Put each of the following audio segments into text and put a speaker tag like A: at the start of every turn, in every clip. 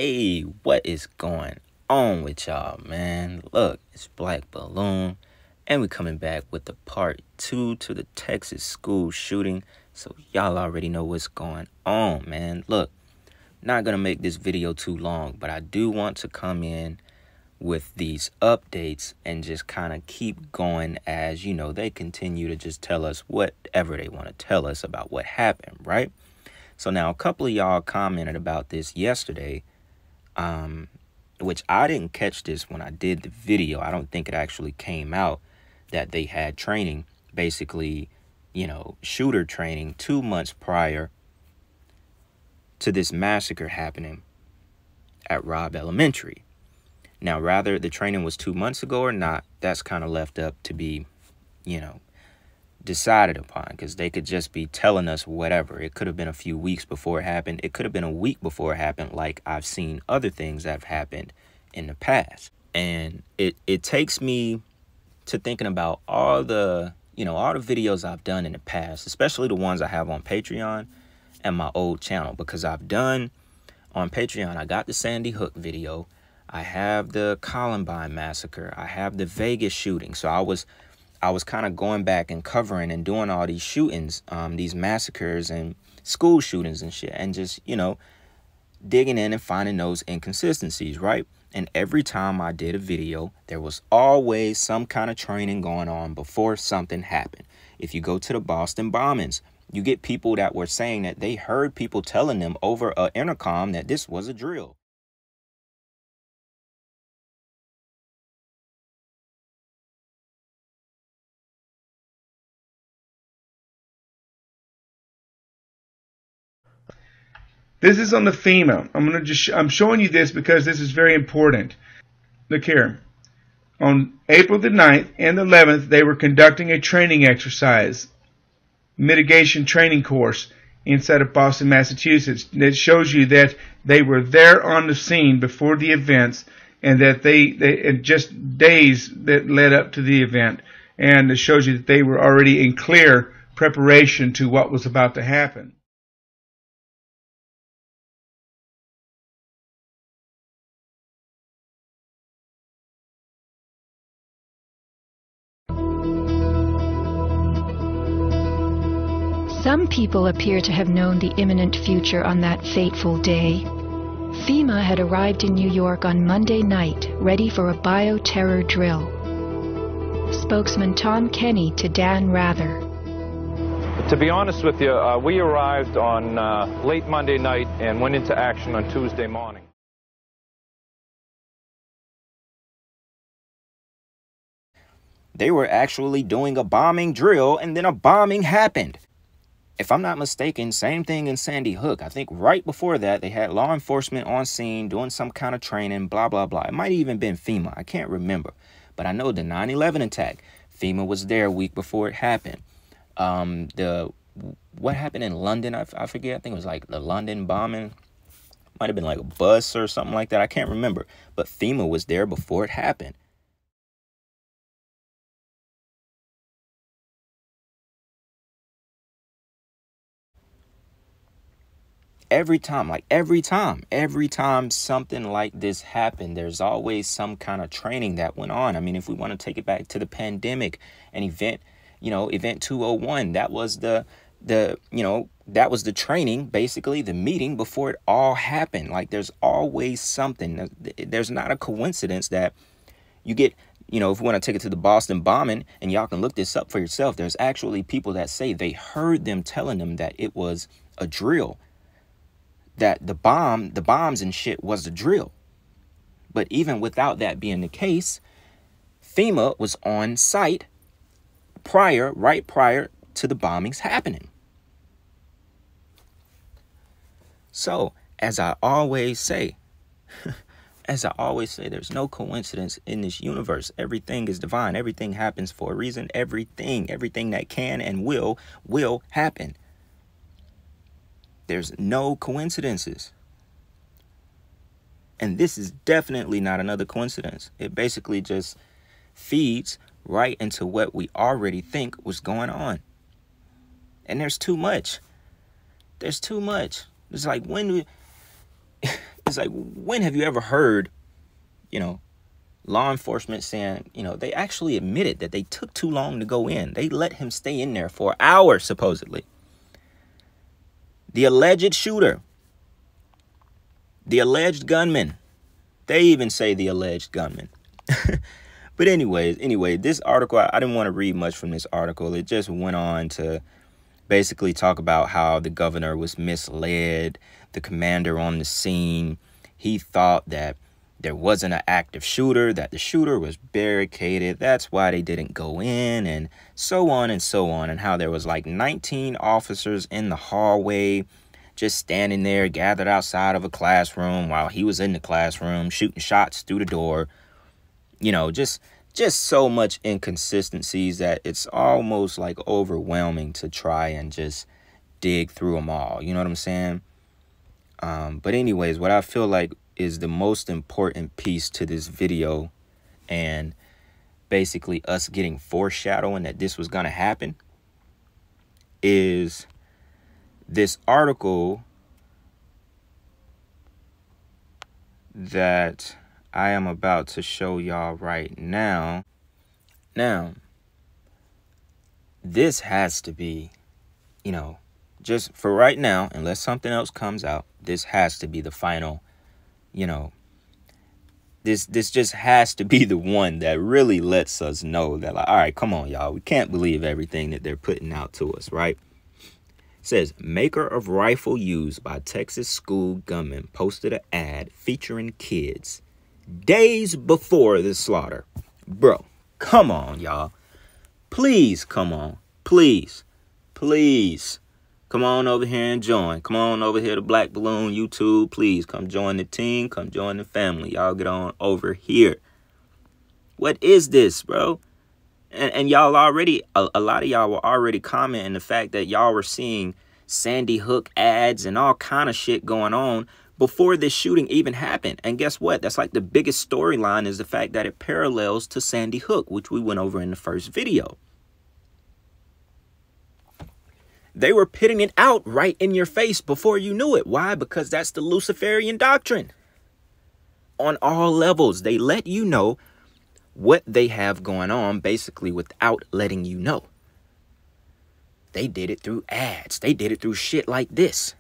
A: Hey, what is going on with y'all, man? Look, it's Black Balloon, and we're coming back with the part 2 to the Texas school shooting. So y'all already know what's going on, man. Look, not gonna make this video too long, but I do want to come in with these updates and just kind of keep going as, you know, they continue to just tell us whatever they want to tell us about what happened, right? So now a couple of y'all commented about this yesterday, which I didn't catch this when I did the video. I don't think it actually came out that they had training, basically, you know, shooter training 2 months prior to this massacre happening at Robb Elementary. Now, rather the training was 2 months ago or not, that's kind of left up to be, you know, decided upon, because they could just be telling us whatever. It could have been a few weeks before it happened. It could have been a week before it happened, like I've seen other things that have happened in the past. And it takes me to thinking about all the, you know, all the videos I've done in the past, especially the ones I have on Patreon and my old channel, because I've done on Patreon, I got the Sandy Hook video, I have the Columbine massacre, I have the Vegas shooting. So I was kind of going back and covering and doing all these shootings, these massacres and school shootings and shit, and just, you know, digging in and finding those inconsistencies, right? And every time I did a video, there was always some kind of training going on before something happened. If you go to the Boston bombings, you get people that were saying that they heard people telling them over an intercom that this was a drill.
B: This is on the FEMA. I'm showing you this because this is very important. Look here. On April the 9th and the 11th, they were conducting a training exercise, mitigation training course inside of Boston, Massachusetts. It shows you that they were there on the scene before the events, and that they just days that led up to the event, and it shows you that they were already in clear preparation to what was about to happen.
C: Some people appear to have known the imminent future on that fateful day. FEMA had arrived in New York on Monday night, ready for a bioterror drill. Spokesman Tom Kenny to Dan Rather.
D: To be honest with you, we arrived on late Monday night and went into action on Tuesday morning.
A: They were actually doing a bombing drill, and then a bombing happened. If I'm not mistaken, same thing in Sandy Hook. I think right before that, they had law enforcement on scene doing some kind of training, blah, blah, blah. It might have even been FEMA. I can't remember. But I know the 9/11 attack, FEMA was there a week before it happened. What happened in London, I forget. I think it was like the London bombing. Might have been like a bus or something like that. I can't remember. But FEMA was there before it happened. Every time something like this happened, there's always some kind of training that went on. I mean, if we want to take it back to the pandemic and event 201, that was that was the training, basically the meeting before it all happened. Like, there's always something. There's not a coincidence that you get, you know, if we want to take it to the Boston bombing, and y'all can look this up for yourself, there's actually people that say they heard them telling them that it was a drill, that the bombs and shit was a drill. But even without that being the case, FEMA was on site right prior to the bombings happening. So, as I always say, there's no coincidence in this universe. Everything is divine. Everything happens for a reason. Everything that can and will happen. There's no coincidences. And this is definitely not another coincidence. It basically just feeds right into what we already think was going on. And there's too much. It's like, when do It's like, when have you ever heard, law enforcement saying, they actually admitted that they took too long to go in. They let him stay in there for hours, supposedly. The alleged shooter, the alleged gunman. They even say the alleged gunman. But anyway, this article, I didn't want to read much from this article. It just went on to basically talk about how the governor was misled. The commander on the scene, he thought that there wasn't an active shooter, that the shooter was barricaded. That's why they didn't go in, and so on and so on. And how there was like 19 officers in the hallway just standing there gathered outside of a classroom while he was in the classroom shooting shots through the door. Just so much inconsistencies that it's almost like overwhelming to try and just dig through them all. You know what I'm saying? But anyways, what I feel like is the most important piece to this video, and basically us getting foreshadowing that this was going to happen, is this article that I am about to show y'all right now. Now, this has to be, just for right now, unless something else comes out, this has to be the final, this just has to be the one that really lets us know that, like, all right, come on, y'all. We can't believe everything that they're putting out to us, right? It says, maker of rifle used by Texas school gunman posted an ad featuring kids days before the slaughter. Bro, come on, y'all. Please, come on. Please. Come on over here and join. Come on over here to Black Balloon YouTube. Please come join the team. Come join the family. Y'all get on over here. What is this, bro? And y'all already, a lot of y'all were already commenting the fact that y'all were seeing Sandy Hook ads and all kind of shit going on before this shooting even happened. And guess what? That's like the biggest storyline, is the fact that it parallels to Sandy Hook, which we went over in the first video. They were pitting it out right in your face before you knew it. Why? Because that's the Luciferian doctrine. On all levels, they let you know what they have going on, basically, without letting you know. They did it through ads. They did it through shit like this.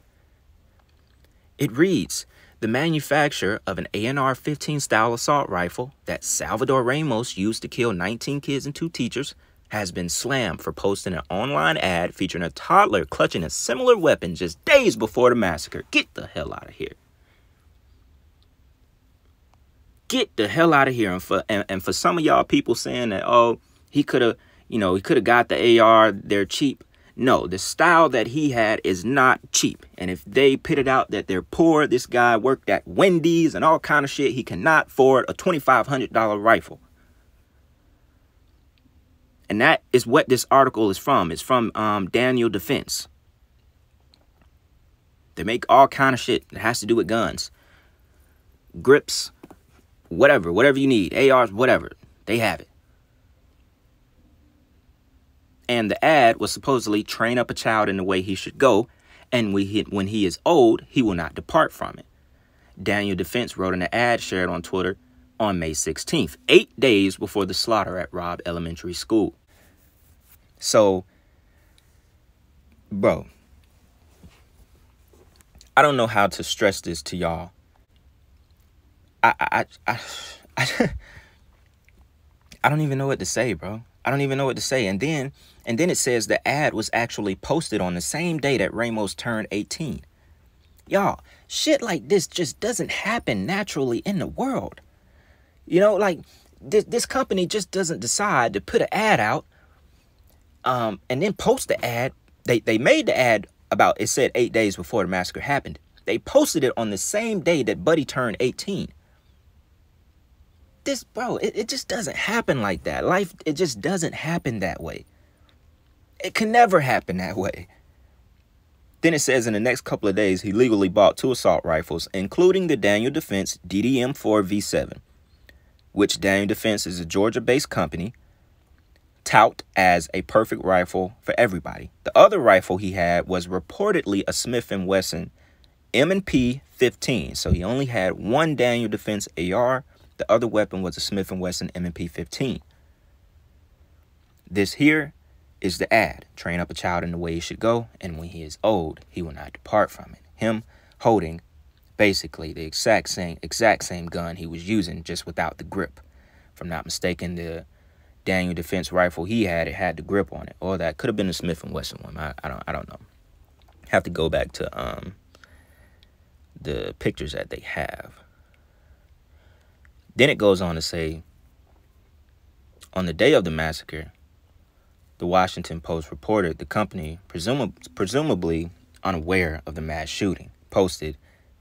A: It reads, the manufacturer of an AR-15 style assault rifle that Salvador Ramos used to kill 19 kids and 2 teachers has been slammed for posting an online ad featuring a toddler clutching a similar weapon just days before the massacre. Get the hell out of here. Get the hell out of here. And for some of y'all people saying that, oh, he could have got the AR, they're cheap. No, the style that he had is not cheap. And if they pitted out that they're poor, this guy worked at Wendy's and all kind of shit, he cannot afford a $2,500 rifle. And that is what this article is from. It's from Daniel Defense. They make all kind of shit that has to do with guns. Grips, whatever you need. ARs, whatever. They have it. And the ad was supposedly train up a child in the way he should go, and when he is old, he will not depart from it. Daniel Defense wrote in an ad shared on Twitter on May 16th, 8 days before the slaughter at Robb Elementary School. So, bro, I don't know how to stress this to y'all. I don't even know what to say, bro. I don't even know what to say. And then it says the ad was actually posted on the same day that Ramos turned 18. Y'all, shit like this just doesn't happen naturally in the world. Like this company just doesn't decide to put an ad out and then post the ad. They made the ad about, it said 8 days before the massacre happened. They posted it on the same day that Buddy turned 18. This, bro, it just doesn't happen like that. Life, it just doesn't happen that way. It can never happen that way. Then it says in the next couple of days, he legally bought 2 assault rifles, including the Daniel Defense DDM-4 V7, which Daniel Defense is a Georgia-based company, tout as a perfect rifle for everybody. The other rifle he had was reportedly a Smith & Wesson M&P 15. So he only had one Daniel Defense AR. The other weapon was a Smith & Wesson M&P 15. This here is the ad. Train up a child in the way he should go, and when he is old, he will not depart from it. Him holding basically the exact same gun he was using, just without the grip. If I'm not mistaken, the Daniel Defense rifle he had, it had the grip on it. Or that could have been the Smith & Wesson one. I don't know. Have to go back to the pictures that they have. Then it goes on to say, on the day of the massacre, the Washington Post reported the company, presumably unaware of the mass shooting, posted,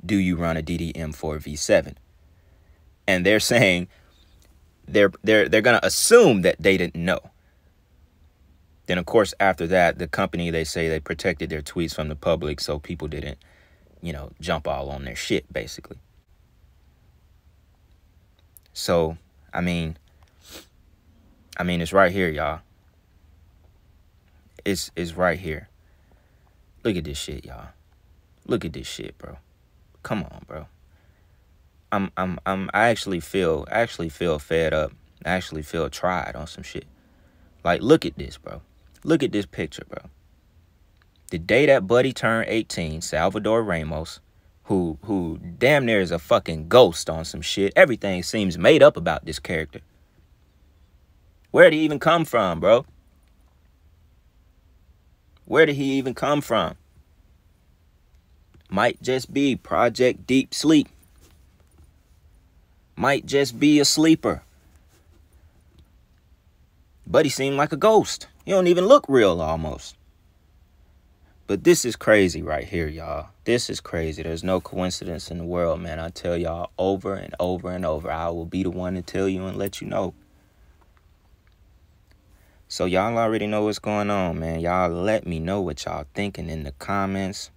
A: "Do you run a DD-M4 V7?" And they're saying they're gonna assume that they didn't know. Then of course after that, the company, they say they protected their tweets from the public so people didn't, you know, jump all on their shit basically. So I mean it's right here, y'all. It's right here. Look at this shit, y'all. Look at this shit, bro. Come on, bro. I actually feel fed up. I actually feel tried on some shit. Like, look at this, bro. Look at this picture, bro. The day that Buddy turned 18, Salvador Ramos, who damn near is a fucking ghost on some shit. Everything seems made up about this character. Where did he even come from, bro? Where did he even come from? Might just be Project Deep Sleep. Might just be a sleeper. But he seemed like a ghost. He don't even look real almost. But this is crazy right here, y'all. This is crazy. There's no coincidence in the world, man. I tell y'all over and over and over. I will be the one to tell you and let you know. So y'all already know what's going on, man. Y'all let me know what y'all thinking in the comments.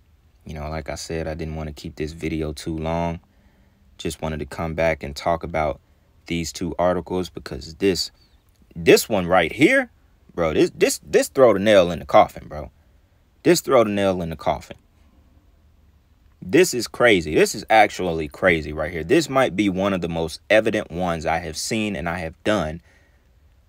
A: You know, like I said, I didn't want to keep this video too long. Just wanted to come back and talk about these two articles because this one right here, bro, this throw the nail in the coffin, bro. This throw the nail in the coffin. This is crazy. This is actually crazy right here. This might be one of the most evident ones I have seen and I have done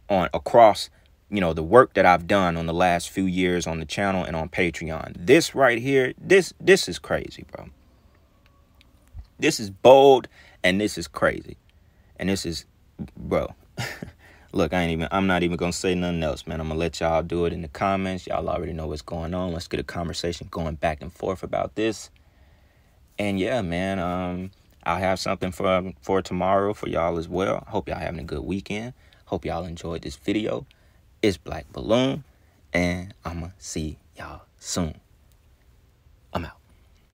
A: across, you know, the work that I've done on the last few years on the channel and on Patreon. This right here, this is crazy, bro. This is bold and this is crazy. And this is, bro. Look, I'm not even gonna say nothing else, man. I'm gonna let y'all do it in the comments. Y'all already know what's going on. Let's get a conversation going back and forth about this. And yeah, man, I'll have something for tomorrow for y'all as well. Hope y'all having a good weekend. Hope y'all enjoyed this video. It's Black Balloon, and I'ma see y'all soon. I'm out.